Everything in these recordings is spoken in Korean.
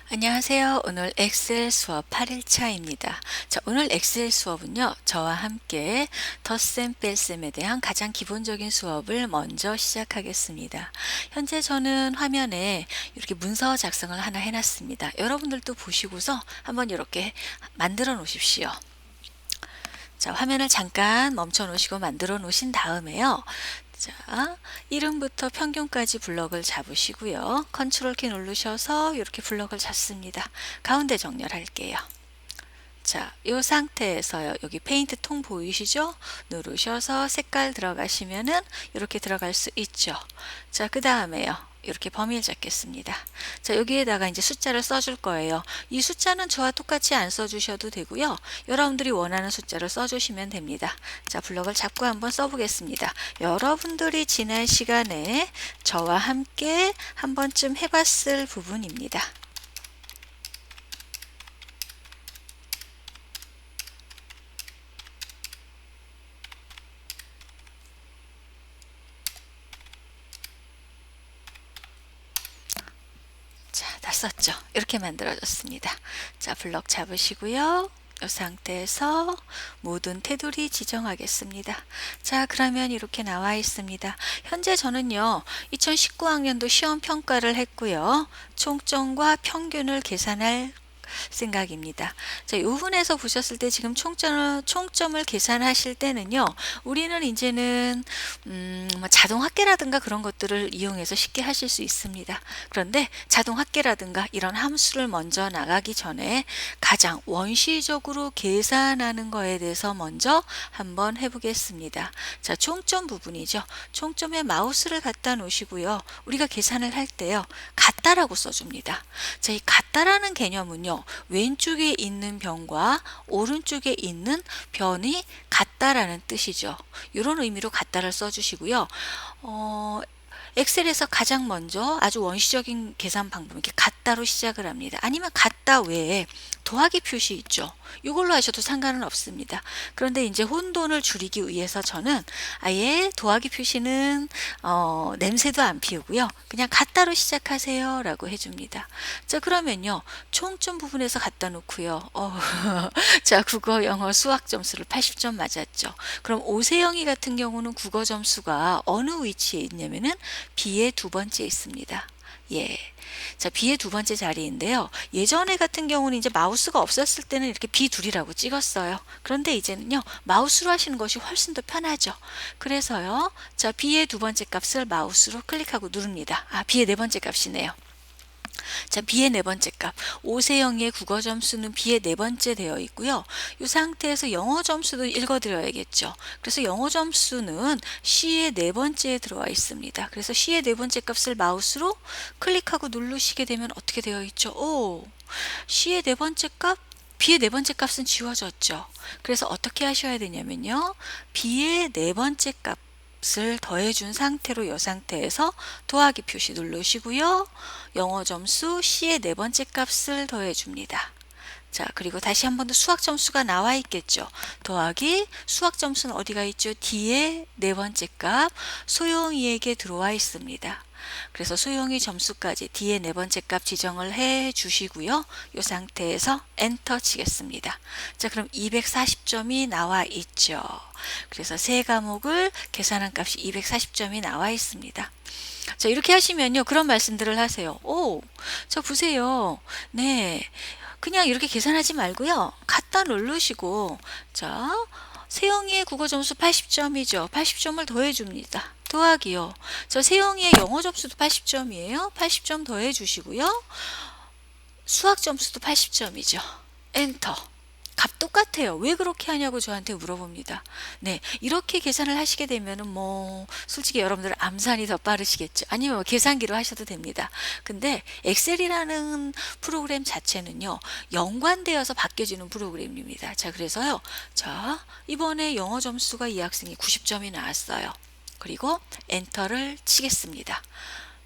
안녕하세요. 오늘 엑셀 수업 8일차입니다. 자, 오늘 엑셀 수업은요, 저와 함께 덧셈, 뺄셈에 대한 가장 기본적인 수업을 먼저 시작하겠습니다. 현재 저는 화면에 이렇게 문서 작성을 하나 해놨습니다. 여러분들도 보시고서 한번 이렇게 만들어 놓으십시오. 자, 화면을 잠깐 멈춰 놓으시고 만들어 놓으신 다음에요. 자, 이름부터 평균까지 블럭을 잡으시고요. 컨트롤 키 누르셔서 이렇게 블럭을 잡습니다. 가운데 정렬할게요. 자, 이 상태에서요. 여기 페인트 통 보이시죠? 누르셔서 색깔 들어가시면은 이렇게 들어갈 수 있죠. 자, 그 다음에요. 이렇게 범위를 잡겠습니다. 자, 여기에다가 이제 숫자를 써줄 거예요. 이 숫자는 저와 똑같이 안 써주셔도 되고요. 여러분들이 원하는 숫자를 써주시면 됩니다. 자, 블럭을 잡고 한번 써보겠습니다. 여러분들이 지난 시간에 저와 함께 한 번쯤 해봤을 부분입니다. 자, 다 썼죠? 이렇게 만들어졌습니다. 자, 블럭 잡으시고요. 이 상태에서 모든 테두리 지정하겠습니다. 자, 그러면 이렇게 나와 있습니다. 현재 저는요, 2019학년도 시험 평가를 했고요. 총점과 평균을 계산할 생각입니다. 자, 이 부분에서 보셨을 때 지금 총점을 계산하실 때는요, 우리는 이제는 뭐 자동 합계라든가 그런 것들을 이용해서 쉽게 하실 수 있습니다. 그런데 자동 합계라든가 이런 함수를 먼저 나가기 전에 가장 원시적으로 계산하는 거에 대해서 먼저 한번 해보겠습니다. 자, 총점 부분이죠. 총점에 마우스를 갖다 놓으시고요. 우리가 계산을 할 때요, 같다라고 써줍니다. 자, 이 같다라는 개념은요, 왼쪽에 있는 변과 오른쪽에 있는 변이 같다라는 뜻이죠. 이런 의미로 같다를 써주시고요. 엑셀에서 가장 먼저 아주 원시적인 계산 방법, 이렇게 같다로 시작을 합니다. 아니면 같다 외에 더하기 표시 있죠. 이걸로 하셔도 상관은 없습니다. 그런데 이제 혼돈을 줄이기 위해서 저는 아예 더하기 표시는 냄새도 안 피우고요. 그냥 같다로 시작하세요 라고 해줍니다. 자, 그러면요, 총점 부분에서 갖다 놓고요. 자, 국어, 영어, 수학 점수를 80점 맞았죠. 그럼 오세영이 같은 경우는 국어 점수가 어느 위치에 있냐면은 B의 두 번째 있습니다. 예. 자, B의 두 번째 자리인데요. 예전에 같은 경우는 이제 마우스가 없었을 때는 이렇게 B 둘이라고 찍었어요. 그런데 이제는요, 마우스로 하시는 것이 훨씬 더 편하죠. 그래서요, 자, B의 두 번째 값을 마우스로 클릭하고 누릅니다. 아, B의 네 번째 값이네요. 자, B의 네 번째 값. 오세영의 국어 점수는 B의 네 번째 되어 있고요. 이 상태에서 영어 점수도 읽어드려야겠죠. 그래서 영어 점수는 C의 네 번째에 들어와 있습니다. 그래서 C의 네 번째 값을 마우스로 클릭하고 누르시게 되면 어떻게 되어 있죠? 오, C의 네 번째 값, B의 네 번째 값은 지워졌죠. 그래서 어떻게 하셔야 되냐면요, B의 네 번째 값을 더해준 상태로 이 상태에서 더하기 표시 누르시고요. 영어 점수 C의 네 번째 값을 더해줍니다. 자, 그리고 다시 한 번 더 수학 점수가 나와 있겠죠. 더하기 수학 점수는 어디가 있죠? D의 네 번째 값 소영이에게 들어와 있습니다. 그래서 소영이 점수까지 D의 네 번째 값 지정을 해 주시고요. 이 상태에서 엔터 치겠습니다. 자, 그럼 240점이 나와 있죠. 그래서 세 과목을 계산한 값이 240점이 나와 있습니다. 자, 이렇게 하시면요, 그런 말씀들을 하세요. 오, 저 보세요. 네. 그냥 이렇게 계산하지 말고요. 갖다 누르시고, 자, 세영이의 국어 점수 80점이죠. 80점을 더해 줍니다. 더하기요. 저 세영이의 영어 점수도 80점이에요. 80점 더해 주시고요. 수학 점수도 80점이죠. 엔터. 값 똑같아요. 왜 그렇게 하냐고 저한테 물어봅니다. 네, 이렇게 계산을 하시게 되면은 뭐 솔직히 여러분들 암산이 더 빠르시겠죠. 아니면 뭐 계산기로 하셔도 됩니다. 근데 엑셀이라는 프로그램 자체는요, 연관되어서 바뀌어지는 프로그램입니다. 자, 그래서요, 자, 이번에 영어 점수가 이 학생이 90점이 나왔어요. 그리고 엔터를 치겠습니다.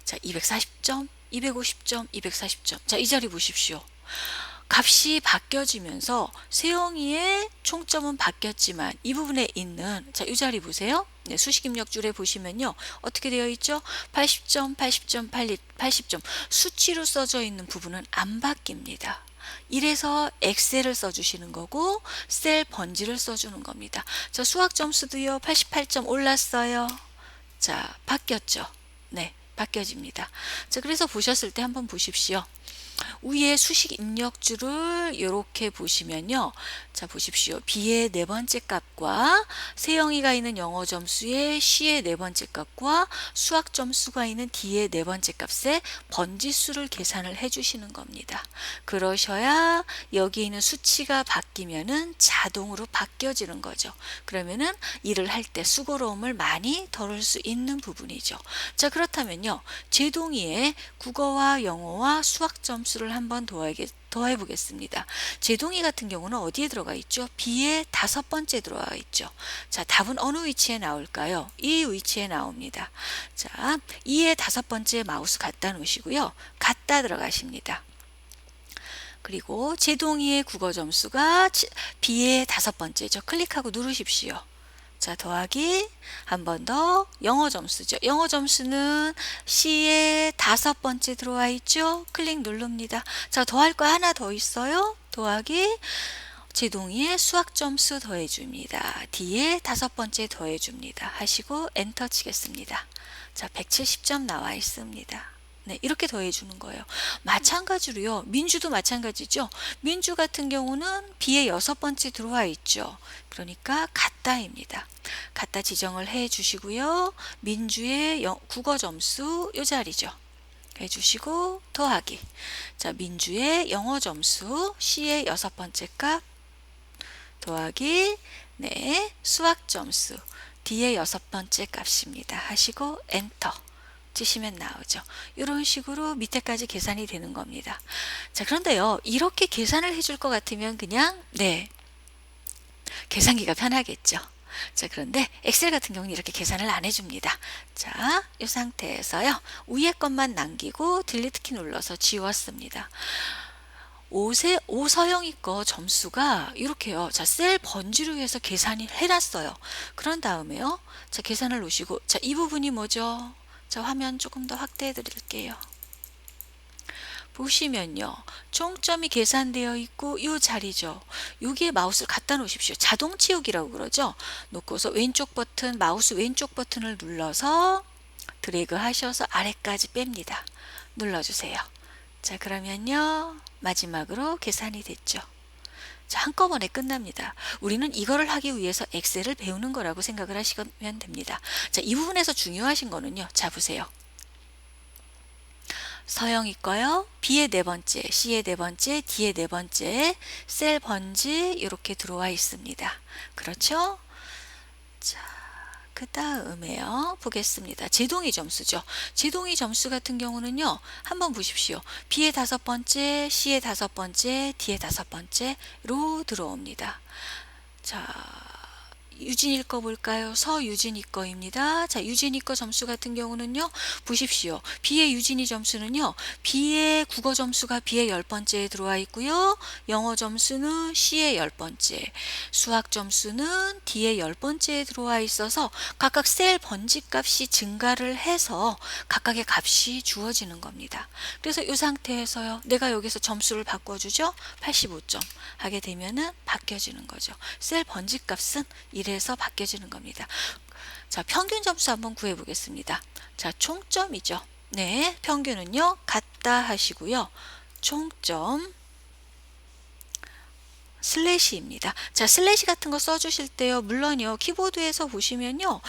자, 240점, 250점, 240점. 자, 이 자리 보십시오. 값이 바뀌어지면서 세영이의 총점은 바뀌었지만 이 부분에 있는 자, 이 자리 보세요. 네, 수식 입력줄에 보시면요. 어떻게 되어 있죠? 80점, 80점, 80점. 수치로 써져 있는 부분은 안 바뀝니다. 이래서 엑셀을 써주시는 거고 셀 번지를 써주는 겁니다. 저 수학 점수도요. 88점 올랐어요. 자, 바뀌었죠. 네, 바뀌어집니다. 자, 그래서 보셨을 때 한번 보십시오. 위에 수식 입력줄을 이렇게 보시면요. 자, 보십시오. B의 네 번째 값과 세영이가 있는 영어 점수의 C의 네 번째 값과 수학 점수가 있는 D의 네 번째 값의 번지수를 계산을 해 주시는 겁니다. 그러셔야 여기 있는 수치가 바뀌면은 자동으로 바뀌어지는 거죠. 그러면은 일을 할 때 수고로움을 많이 덜을 수 있는 부분이죠. 자, 그렇다면요. 제동이의 국어와 영어와 수학 점수를 한번 더해 보겠습니다. 제동이 같은 경우는 어디에 들어가 있죠? B의 다섯 번째 들어가 있죠. 자, 답은 어느 위치에 나올까요? 이 위치에 나옵니다. 자, 2의 다섯 번째 마우스 갖다 놓으시고요. 갖다 들어가십니다. 그리고 제동이의 국어 점수가 B의 다섯 번째죠. 클릭하고 누르십시오. 자, 더하기 한 번 더 영어 점수죠. 영어 점수는 C의 다섯 번째 들어와 있죠. 클릭 누릅니다. 자, 더할 거 하나 더 있어요. 더하기 제동이의 수학 점수 더해줍니다. D의 다섯 번째 더해줍니다. 하시고 엔터 치겠습니다. 자, 170점 나와 있습니다. 네, 이렇게 더해주는 거예요. 마찬가지로요. 민주도 마찬가지죠. 민주 같은 경우는 B의 여섯 번째 들어와 있죠. 그러니까 같다입니다. 같다 지정을 해 주시고요. 민주의 국어 점수 이 자리죠. 해주시고 더하기. 자, 민주의 영어 점수 C의 여섯 번째 값 더하기 네, 수학 점수 D의 여섯 번째 값입니다. 하시고 엔터 치시면 나오죠. 이런 식으로 밑에까지 계산이 되는 겁니다. 자, 그런데요. 이렇게 계산을 해줄 것 같으면 그냥 네, 계산기가 편하겠죠. 자, 그런데 엑셀 같은 경우는 이렇게 계산을 안 해줍니다. 자, 이 상태에서요. 위에 것만 남기고 딜리트 키 눌러서 지웠습니다. 오서영이 거 점수가 이렇게요. 자, 셀 번지로 해서 계산이 해놨어요. 그런 다음에요. 자, 계산을 놓으시고 자, 이 부분이 뭐죠? 자, 화면 조금 더 확대해 드릴게요. 보시면요. 총점이 계산되어 있고 이 자리죠. 여기에 마우스를 갖다 놓으십시오. 자동 치우기라고 그러죠. 놓고서 왼쪽 버튼, 마우스 왼쪽 버튼을 눌러서 드래그 하셔서 아래까지 뺍니다. 눌러주세요. 자, 그러면요. 마지막으로 계산이 됐죠. 자, 한꺼번에 끝납니다. 우리는 이거를 하기 위해서 엑셀을 배우는 거라고 생각을 하시면 됩니다. 자, 이 부분에서 중요하신 거는요. 자, 보세요. 서영이 거요. B의 네 번째, C의 네 번째, D의 네 번째 셀 번지 이렇게 들어와 있습니다. 그렇죠? 자, 그 다음에요. 보겠습니다. 제동이 점수죠. 제동이 점수 같은 경우는요. 한번 보십시오. B의 다섯 번째, C의 다섯 번째, D의 다섯 번째로 들어옵니다. 자, 유진이 거 볼까요? 서유진이 거입니다. 자, 유진이 거 점수 같은 경우는요. 보십시오. B의 유진이 점수는요. B의 국어 점수가 B의 열 번째에 들어와 있고요. 영어 점수는 C의 열 번째, 수학 점수는 D의 열 번째에 들어와 있어서 각각 셀 번지 값이 증가를 해서 각각의 값이 주어지는 겁니다. 그래서 이 상태에서요. 내가 여기서 점수를 바꿔주죠. 85점 하게 되면은 바뀌어지는 거죠. 셀 번지 값은 이래서 바뀌어지는 겁니다. 자, 평균 점수 한번 구해 보겠습니다. 자, 총점이죠. 네, 평균은요. 같다 하시고요. 총점 슬래시입니다. 자, 슬래시 같은 거 써주실 때요. 물론요. 키보드에서 보시면요.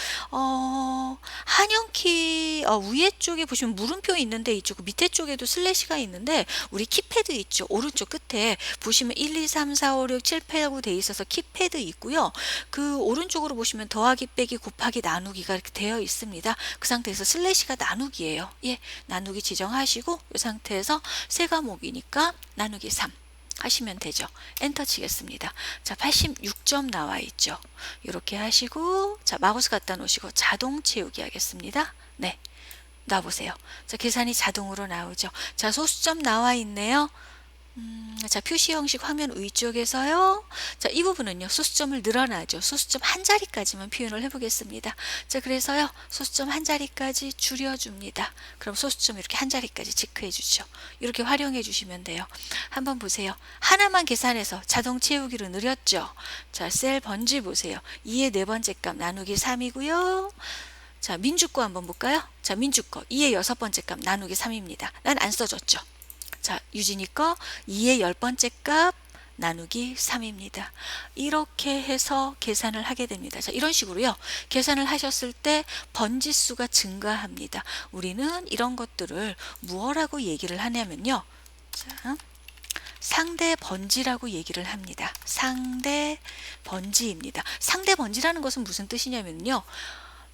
한영키 위에 쪽에 보시면 물음표 있는데 이쪽 밑에 쪽에도 슬래시가 있는데 우리 키패드 있죠. 오른쪽 끝에 보시면 1, 2, 3, 4, 5, 6, 7, 8, 9 돼 있어서 키패드 있고요. 그 오른쪽으로 보시면 더하기 빼기 곱하기 나누기가 이렇게 되어 있습니다. 그 상태에서 슬래시가 나누기예요. 예, 나누기 지정하시고 이 상태에서 세 과목이니까 나누기 3 하시면 되죠. 엔터 치겠습니다. 자, 86점 나와 있죠. 이렇게 하시고 자, 마우스 갖다 놓으시고 자동 채우기 하겠습니다. 네, 놔보세요. 자, 계산이 자동으로 나오죠. 자, 소수점 나와 있네요. 자, 표시 형식 화면 위쪽에서요. 자, 이 부분은요. 소수점을 늘어나죠. 소수점 한 자리까지만 표현을 해보겠습니다. 자, 그래서요. 소수점 한 자리까지 줄여줍니다. 그럼 소수점 이렇게 한 자리까지 체크해 주죠. 이렇게 활용해 주시면 돼요. 한번 보세요. 하나만 계산해서 자동 채우기로 느렸죠. 자, 셀 번지 보세요. 2의 네 번째 값 나누기 3이고요. 자, 민주 거 한번 볼까요? 자, 민주 거 2의 여섯 번째 값 나누기 3입니다. 난 안 써줬죠. 자, 유진이 거 2의 열 번째 값 나누기 3입니다. 이렇게 해서 계산을 하게 됩니다. 자, 이런 식으로요. 계산을 하셨을 때 번지수가 증가합니다. 우리는 이런 것들을 무엇라고 얘기를 하냐면요. 자, 상대 번지라고 얘기를 합니다. 상대 번지입니다. 상대 번지라는 것은 무슨 뜻이냐면요.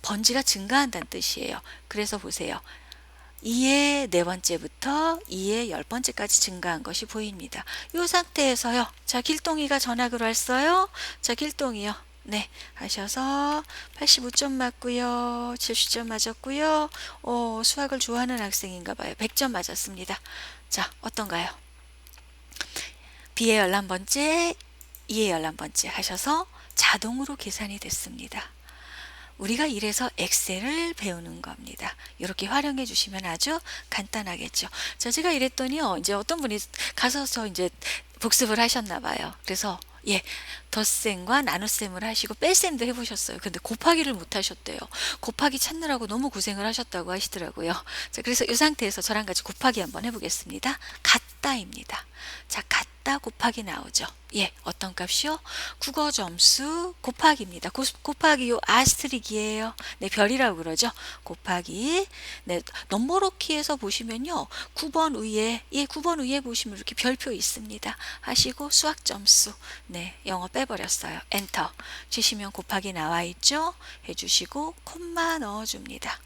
번지가 증가한다는 뜻이에요. 그래서 보세요. 2의 네 번째부터 2의 열 번째까지 증가한 것이 보입니다. 이 상태에서요. 자, 길동이가 전학을 왔어요. 자, 길동이요. 네, 하셔서 85점 맞고요. 70점 맞았고요. 수학을 좋아하는 학생인가 봐요. 100점 맞았습니다. 자, 어떤가요? B의 11번째, E의 11번째 하셔서 자동으로 계산이 됐습니다. 우리가 이래서 엑셀을 배우는 겁니다. 이렇게 활용해 주시면 아주 간단하겠죠. 자, 제가 이랬더니요. 이제 어떤 분이 가서 이제 복습을 하셨나 봐요. 그래서 예, 덧셈과 나눗셈을 하시고 뺄셈도 해보셨어요. 근데 곱하기를 못 하셨대요. 곱하기 찾느라고 너무 고생을 하셨다고 하시더라고요. 자, 그래서 이 상태에서 저랑 같이 곱하기 한번 해보겠습니다. 같다입니다. 자, 같다 곱하기 나오죠. 예, 어떤 값이요? 국어 점수 곱하기입니다. 곱하기 요 아스트릭이에요. 네, 별이라고 그러죠. 곱하기. 네, 넘버로키에서 보시면요. 9번 위에, 예, 9번 위에 보시면 이렇게 별표 있습니다. 하시고 수학 점수. 네, 영어 빼버렸어요. 엔터. 치시면 곱하기 나와 있죠. 해주시고 콤마 넣어줍니다.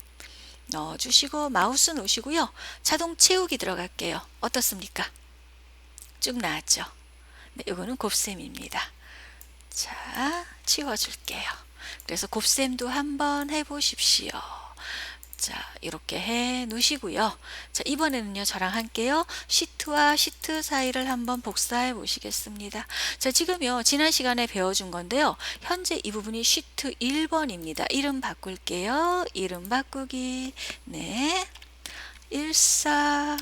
넣어주시고 마우스 놓으시고요. 자동 채우기 들어갈게요. 어떻습니까? 쭉 나왔죠. 네, 이거는 곱셈입니다. 자, 치워줄게요. 그래서 곱셈도 한번 해보십시오. 자, 이렇게 해 놓으시고요. 자, 이번에는요, 저랑 함께요, 시트와 시트 사이를 한번 복사해 보시겠습니다. 자, 지금요, 지난 시간에 배워준 건데요, 현재 이 부분이 시트 1번입니다. 이름 바꿀게요. 이름 바꾸기. 네. 14.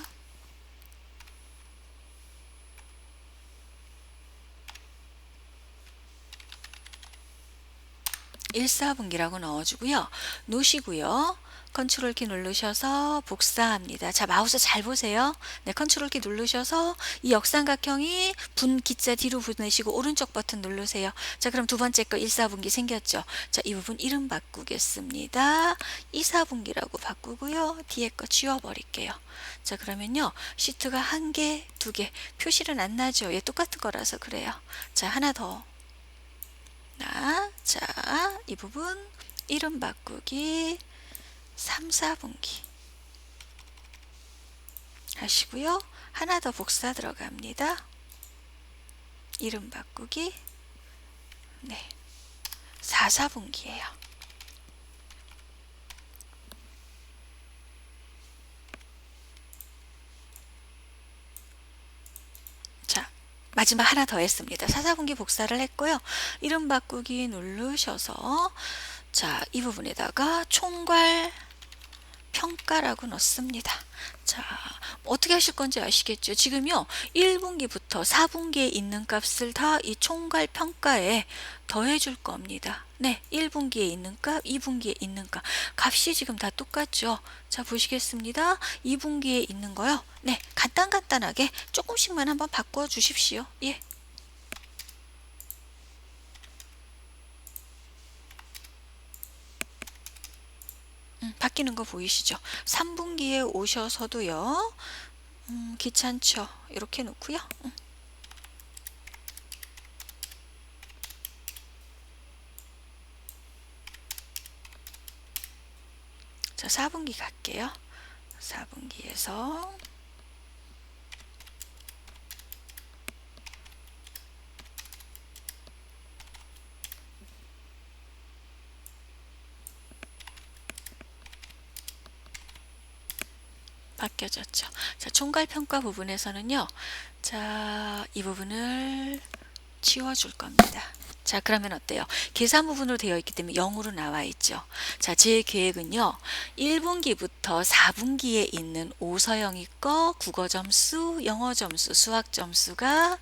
1사분기라고 넣어주고요. 놓으시고요. 컨트롤 키 누르셔서 복사합니다. 자, 마우스 잘 보세요. 네, 컨트롤 키 누르셔서 이 역삼각형이 분 기자 뒤로 보내시고 오른쪽 버튼 누르세요. 자, 그럼 두 번째 거 1사분기 생겼죠. 자, 이 부분 이름 바꾸겠습니다. 2사분기라고 바꾸고요. 뒤에 거 지워버릴게요. 자, 그러면요. 시트가 한 개, 두 개. 표시는 안 나죠. 얘 똑같은 거라서 그래요. 자, 하나 더. 자, 이 부분 이름 바꾸기 3, 4분기 하시고요. 하나 더 복사 들어갑니다. 이름 바꾸기 네, 4, 4분기예요. 마지막 하나 더 했습니다. 4, 4분기 복사를 했고요. 이름 바꾸기 누르셔서 자, 이 부분에다가 총괄 평가라고 넣습니다. 자, 어떻게 하실 건지 아시겠죠? 지금요, 1분기부터 4분기에 있는 값을 다 이 총괄 평가에 더해 줄 겁니다. 네, 1분기에 있는 값, 2분기에 있는 값. 값이 지금 다 똑같죠? 자, 보시겠습니다. 2분기에 있는 거요. 네, 간단하게 조금씩만 한번 바꿔 주십시오. 예. 바뀌는 거 보이시죠? 3분기에 오셔서도요. 귀찮죠? 이렇게 놓고요. 자, 4분기 갈게요. 4분기에서 바뀌어졌죠. 자, 총괄평가 부분에서는요. 자, 이 부분을 치워줄 겁니다. 자, 그러면 어때요? 계산 부분으로 되어 있기 때문에 0으로 나와 있죠. 자, 제 계획은요. 1분기부터 4분기에 있는 오서영이 거 국어 점수, 영어 점수, 수학 점수가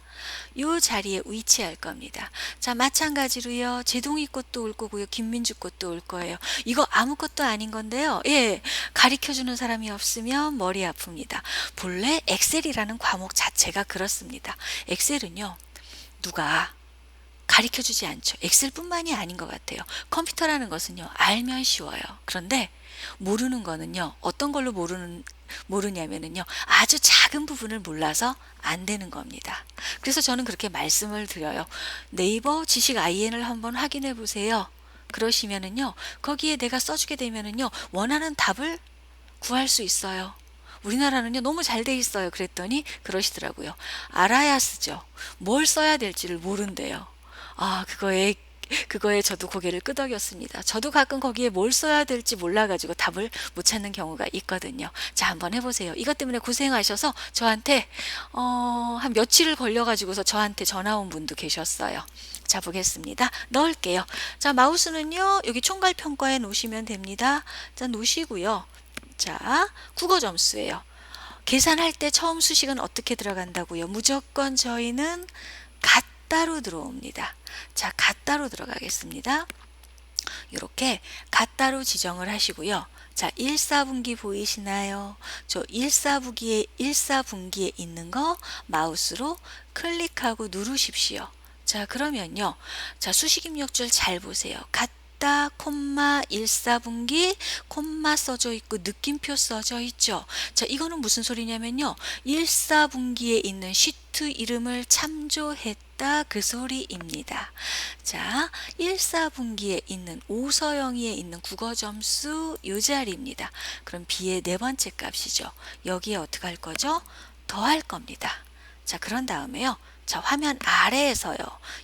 요 자리에 위치할 겁니다. 자, 마찬가지로요. 제동이 것도 올 거고요. 김민주 것도 올 거예요. 이거 아무것도 아닌 건데요. 예, 가르쳐주는 사람이 없으면 머리 아픕니다. 본래 엑셀이라는 과목 자체가 그렇습니다. 엑셀은요. 누가 가르쳐주지 않죠. 엑셀뿐만이 아닌 것 같아요. 컴퓨터라는 것은요. 알면 쉬워요. 그런데 모르는 거는요. 어떤 걸로 모르냐면은요. 아주 작은 부분을 몰라서 안 되는 겁니다. 그래서 저는 그렇게 말씀을 드려요. 네이버 지식 IN을 한번 확인해 보세요. 그러시면은요. 거기에 내가 써주게 되면은요. 원하는 답을 구할 수 있어요. 우리나라는요 너무 잘 돼 있어요. 그랬더니 그러시더라고요. 알아야 쓰죠. 뭘 써야 될지를 모른대요. 아, 그거에 저도 고개를 끄덕였습니다. 저도 가끔 거기에 뭘 써야 될지 몰라가지고 답을 못 찾는 경우가 있거든요. 자, 한번 해보세요. 이것 때문에 고생하셔서 저한테 한 며칠을 걸려가지고서 저한테 전화 온 분도 계셨어요. 자, 보겠습니다. 넣을게요. 자, 마우스는요 여기 총괄평가에 놓으시면 됩니다. 자, 놓으시고요. 자, 국어 점수예요. 계산할 때 처음 수식은 어떻게 들어간다고요? 무조건 저희는 같다로 들어옵니다. 자, 같다로 들어가겠습니다. 이렇게 같다로 지정을 하시고요. 자, 1, 4분기 보이시나요? 저 1, 4분기에 있는 거 마우스로 클릭하고 누르십시오. 자, 그러면요. 자, 수식 입력줄 잘 보세요. 같다, 콤마, 1, 4분기, 콤마 써져 있고 느낌표 써져 있죠. 자, 이거는 무슨 소리냐면요. 1, 4분기에 있는 시트 이름을 참조했다 그 소리입니다. 자, 1, 4분기에 있는 오서영이에 있는 국어 점수 요 자리입니다. 그럼 B의 네 번째 값이죠. 여기에 어떻게 할 거죠? 더할 겁니다. 자, 그런 다음에요. 자, 화면 아래에서요.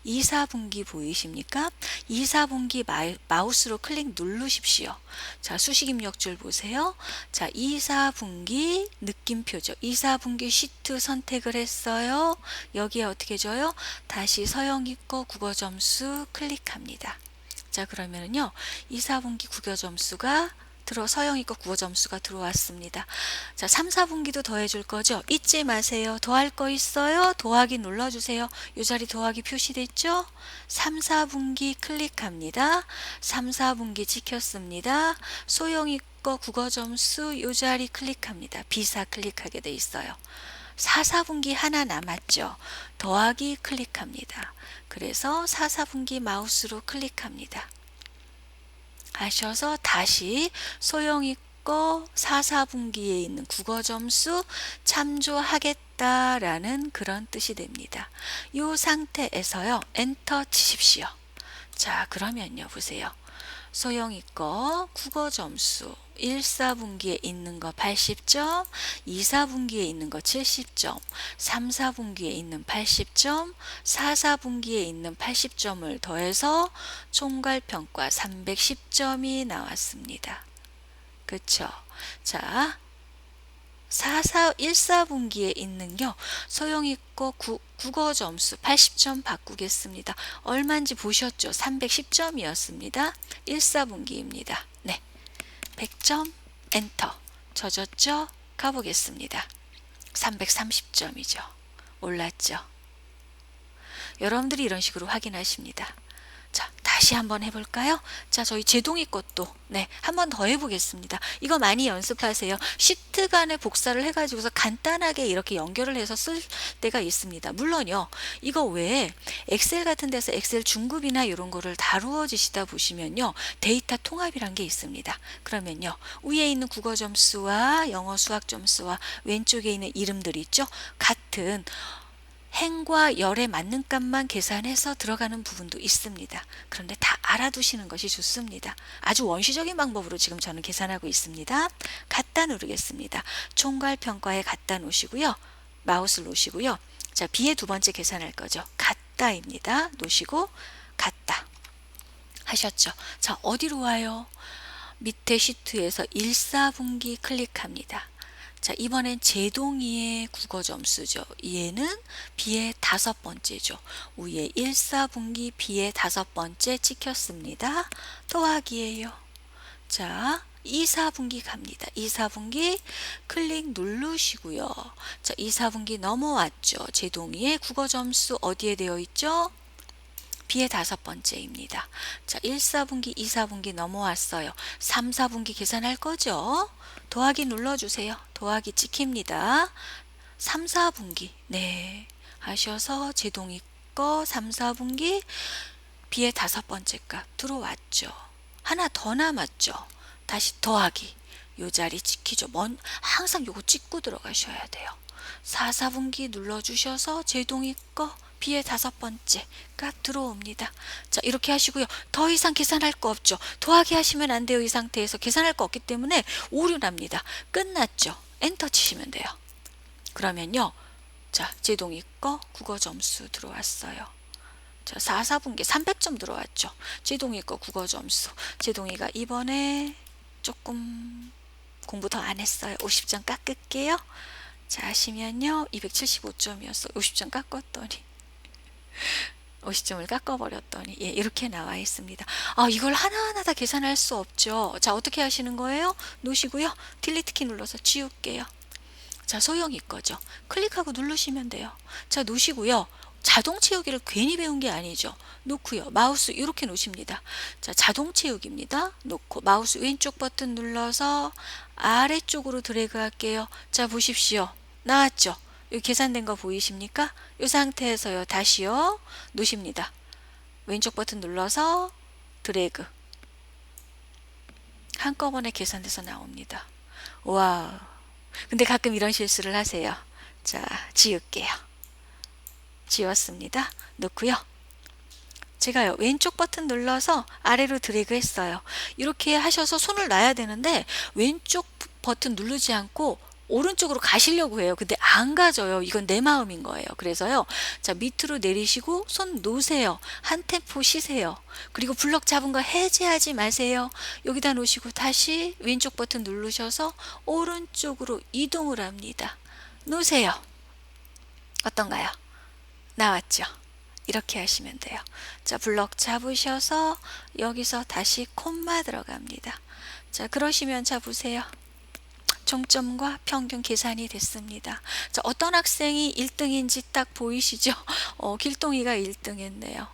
2, 4분기 보이십니까? 2, 4분기 마우스로 클릭 누르십시오. 자, 수식 입력줄 보세요. 자, 2, 4분기 느낌표죠. 2, 4분기 시트 선택을 했어요. 여기에 어떻게 줘요? 다시 서영이 거 국어 점수 클릭합니다. 자, 그러면은요. 2, 4분기 국어 점수가 서영이 거 국어 점수가 들어왔습니다. 자, 3, 4분기도 더해줄 거죠? 잊지 마세요. 더할 거 있어요? 더하기 눌러주세요. 이 자리 더하기 표시됐죠? 3, 4분기 클릭합니다. 3, 4분기 찍혔습니다. 소영이 거 국어 점수 이 자리 클릭합니다. 비사 클릭하게 돼 있어요. 4, 4분기 하나 남았죠? 더하기 클릭합니다. 그래서 4, 4분기 마우스로 클릭합니다. 하셔서 다시 소영이 거 4, 4분기에 있는 국어 점수 참조하겠다라는 그런 뜻이 됩니다. 이 상태에서요. 엔터 치십시오. 자, 그러면요. 보세요. 소영이 거 국어 점수 1, 4분기에 있는 거 80점, 2, 4분기에 있는 거 70점, 3, 4분기에 있는 80점, 4, 4분기에 있는 80점을 더해서 총괄평가 310점이 나왔습니다. 그쵸? 자, 1, 4분기에 있는요. 소영이 거 국어 점수 80점 바꾸겠습니다. 얼마인지 보셨죠? 310점이었습니다. 1, 4분기입니다. 네, 100점 엔터 젖었죠? 가보겠습니다. 330점이죠. 올랐죠? 여러분들이 이런 식으로 확인하십니다. 자, 다시 한번 해볼까요? 자, 저희 제동이 것도 한번 더 해보겠습니다. 이거 많이 연습하세요. 시트 간에 복사를 해가지고서 간단하게 이렇게 연결을 해서 쓸 때가 있습니다. 물론요, 이거 외에 엑셀 같은 데서 엑셀 중급이나 이런 거를 다루어지시다 보시면요, 데이터 통합이란 게 있습니다. 그러면요, 위에 있는 국어 점수와 영어 수학 점수와 왼쪽에 있는 이름들 있죠? 같은 행과 열에 맞는 값만 계산해서 들어가는 부분도 있습니다. 그런데 다 알아두시는 것이 좋습니다. 아주 원시적인 방법으로 지금 저는 계산하고 있습니다. 갖다 누르겠습니다. 총괄평가에 갖다 놓으시고요. 마우스를 놓으시고요. 자, B의 두 번째 계산할 거죠. 갖다입니다. 놓으시고 갖다 하셨죠. 자, 어디로 와요? 밑에 시트에서 1, 4분기 클릭합니다. 자, 이번엔 제동이의 국어 점수죠. 얘는 B의 5번째죠. 위에 1, 4분기 B의 5번째 찍혔습니다. 더하기예요. 자, 2, 4분기 갑니다. 2, 4분기 클릭 누르시고요. 자, 2, 4분기 넘어왔죠. 제동이의 국어 점수 어디에 되어 있죠? B의 5번째입니다. 자, 1, 4분기, 2, 4분기 넘어왔어요. 3, 4분기 계산할 거죠? 더하기 눌러주세요. 더하기 찍힙니다. 3, 4분기. 네. 하셔서 제동이 거 3, 4분기 B의 5번째 값 들어왔죠. 하나 더 남았죠. 다시 더하기. 요 자리 찍히죠. 항상 요거 찍고 들어가셔야 돼요. 4, 4분기 눌러주셔서 제동이 거 B의 5번째 값 들어옵니다. 자, 이렇게 하시고요. 더 이상 계산할 거 없죠. 더하기 하시면 안 돼요. 이 상태에서 계산할 거 없기 때문에 오류 납니다. 끝났죠. 엔터 치시면 돼요. 그러면요. 자, 제동이 거 국어 점수 들어왔어요. 자, 4, 4분기 300점 들어왔죠. 제동이 거 국어 점수. 제동이가 이번에 조금 공부 더 안 했어요. 50점 깎을게요. 자, 하시면요. 275점이었어. 50점 깎았더니 50점을 깎아버렸더니 예, 이렇게 나와 있습니다. 아, 이걸 하나하나 다 계산할 수 없죠. 자, 어떻게 하시는 거예요? 놓으시고요. 딜리트 키 눌러서 지울게요. 자, 소영이 거죠. 클릭하고 누르시면 돼요. 자, 놓으시고요. 자동 채우기를 괜히 배운 게 아니죠. 놓고요. 마우스 이렇게 놓으십니다. 자, 자동 채우기입니다. 놓고 마우스 왼쪽 버튼 눌러서 아래쪽으로 드래그 할게요. 자, 보십시오. 나왔죠? 여기 계산된 거 보이십니까? 이 상태에서요. 다시요. 놓으십니다. 왼쪽 버튼 눌러서 드래그. 한꺼번에 계산돼서 나옵니다. 와. 근데 가끔 이런 실수를 하세요. 자, 지울게요. 지웠습니다. 놓고요. 제가요. 왼쪽 버튼 눌러서 아래로 드래그 했어요. 이렇게 하셔서 손을 놔야 되는데 왼쪽 버튼 누르지 않고 오른쪽으로 가시려고 해요. 근데 안 가져요. 이건 내 마음인 거예요. 그래서요. 자, 밑으로 내리시고 손 놓으세요. 한 템포 쉬세요. 그리고 블럭 잡은 거 해제하지 마세요. 여기다 놓으시고 다시 왼쪽 버튼 누르셔서 오른쪽으로 이동을 합니다. 놓으세요. 어떤가요? 나왔죠? 이렇게 하시면 돼요. 자, 블럭 잡으셔서 여기서 다시 콤마 들어갑니다. 자, 그러시면 자 보세요. 종점과 평균 계산이 됐습니다. 자, 어떤 학생이 1등인지 딱 보이시죠? 길동이가 1등 했네요.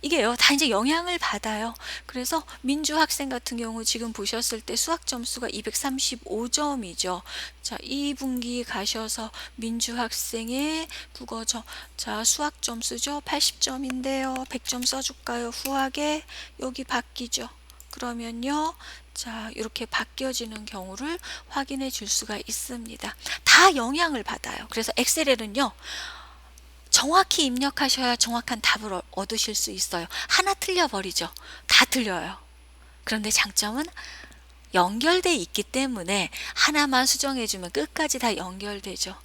이게요, 다 이제 영향을 받아요. 그래서 민주 학생 같은 경우 지금 보셨을 때 수학 점수가 235점이죠. 자, 2분기 가셔서 민주 학생의 국어 자, 수학 점수죠. 80점인데요. 100점 써줄까요? 후하게 여기 바뀌죠. 그러면요. 자, 이렇게 바뀌어지는 경우를 확인해 줄 수가 있습니다. 다 영향을 받아요. 그래서 엑셀에는요. 정확히 입력하셔야 정확한 답을 얻으실 수 있어요. 하나 틀려버리죠. 다 틀려요. 그런데 장점은 연결돼 있기 때문에 하나만 수정해주면 끝까지 다 연결되죠.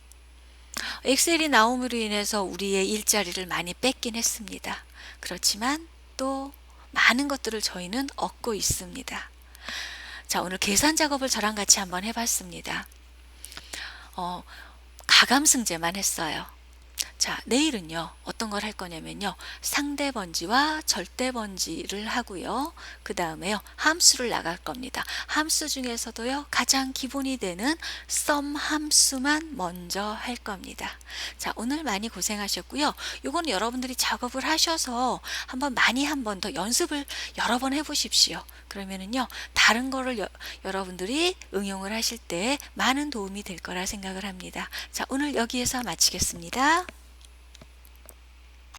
엑셀이 나옴으로 인해서 우리의 일자리를 많이 뺏긴 했습니다. 그렇지만 또 많은 것들을 저희는 얻고 있습니다. 자, 오늘 계산 작업을 저랑 같이 한번 해봤습니다. 가감승제만 했어요. 자, 내일은요. 어떤 걸 할 거냐면요. 상대 번지와 절대 번지를 하고요. 그 다음에요. 함수를 나갈 겁니다. 함수 중에서도요. 가장 기본이 되는 썸 함수만 먼저 할 겁니다. 자, 오늘 많이 고생하셨고요. 요거는 여러분들이 작업을 하셔서 한번 한 번 더 연습을 여러 번 해보십시오. 그러면은요. 다른 거를 여러분들이 응용을 하실 때 많은 도움이 될 거라 생각을 합니다. 자, 오늘 여기에서 마치겠습니다.